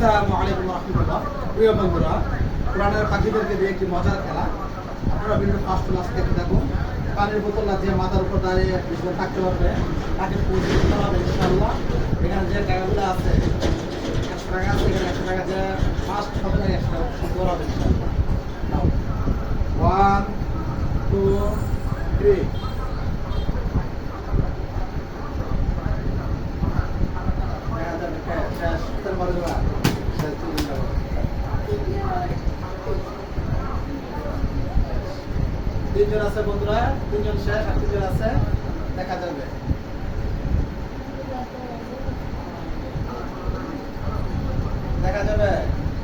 আসসালামু আলাইকুম ওয়া রাহমাতুল্লাহ। প্রিয় বন্ধুরা, কোরআনের পাখিদেরকে দিয়ে একটি মজার খেলা। আপনারা ভিডিও ফার্স্ট ক্লাস দেখতে থাকুন। পানির বোতল যে মাথার উপর দাঁড়িয়ে পিছনে থাকতে পারবে তাকে পরিচিত করা হবে ইনশাআল্লাহ। এখানে যে টাকাগুলো আছে 100 টাকা আছে, এখানে 100 টাকা যে ফার্স্ট হবে না 100 টাকা করা হবে ইনশাআল্লাহ। নাও 1 2 3 তিনজন আছে বন্ধুরা, তিনজন শেষ আর তিনজন আছে, দেখা যাবে। দেখা যাবে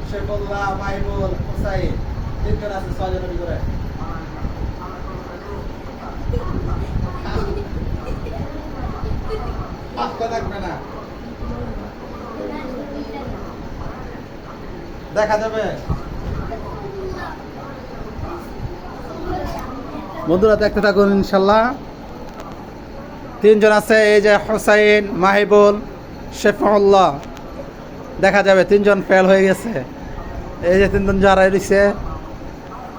শেফুল্লাহ, মাহিবুল, হুসাইন, তিনজন আছে, 6 জনের ভিতরে। থাকবে না, দেখা যাবে। বন্ধুরা দেখতে থাকুন ইনশাল্লাহ। তিনজন আছে, এই যে হুসাইন, মাহিবুল, শেফুল্লাহ, দেখা যাবে। তিনজন ফেল হয়ে গেছে। এই যে তিনজন যারা দিচ্ছে,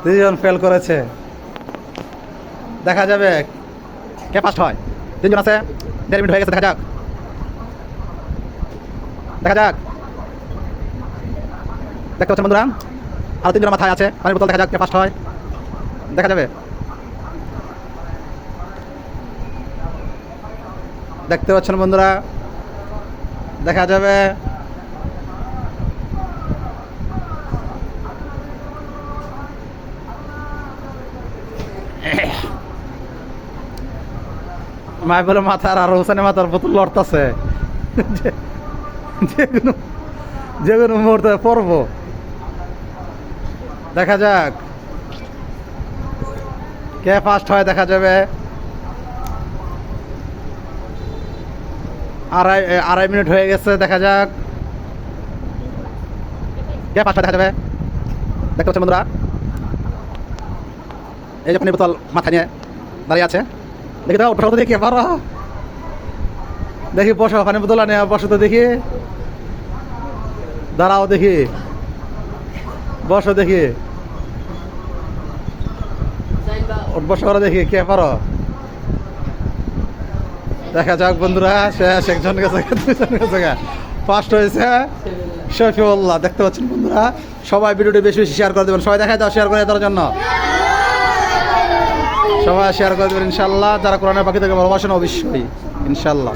তিনজন ফেল করেছে। দেখা যাবে কে ফার্স্ট হয়। তিনজন আছে, 1.5 মিনিট হয়ে গেছে, দেখা যাক, দেখা যাক। দেখতে পাচ্ছেন বন্ধুরা, আর তিনজন মাথায় আছে পানির বোতল। দেখা যাক কে ফার্স্ট হয়, দেখা যাবে। দেখতে পাচ্ছেন বন্ধুরা, দেখা যাবে। মাইবুলের মাথার আর হোসেনের মাথার বোতল লড়তেছে, যে কোনো মুহূর্তে পড়বো। দেখা যাক কে ফার্স্ট হয়, দেখা যাবে। আড়াই মিনিট হয়ে গেছে, দেখা যাক কে ফার্স্ট হয়, দেখা যাবে। দেখতে পাচ্ছেন বন্ধুরা, এই যে পানির বোতল মাথায় নিয়ে দাঁড়িয়ে আছে। দেখি দাও, বসো তো দেখি, পারো দেখি, বসো, পানির বোতল নিয়ে বসো তো দেখি, দাঁড়াও দেখি, বসো দেখি, বসো করে দেখি কে পারো। দেখা যাক বন্ধুরা, শেষ। একজন গেছে, দুজন গেছে, ফার্স্ট হয়েছে শফিউল্লাহ। দেখতে পাচ্ছেন বন্ধুরা, সবাই ভিডিওটি বেশি বেশি শেয়ার করে দেবেন। সবাই দেখায় দাও, শেয়ার করে দেওয়ার জন্য সবাই শেয়ার করে দেবেন ইনশাল্লাহ। যারা কোরআনের পাখি থেকে ভালোবাসেন অবশ্যই ইনশাল্লাহ।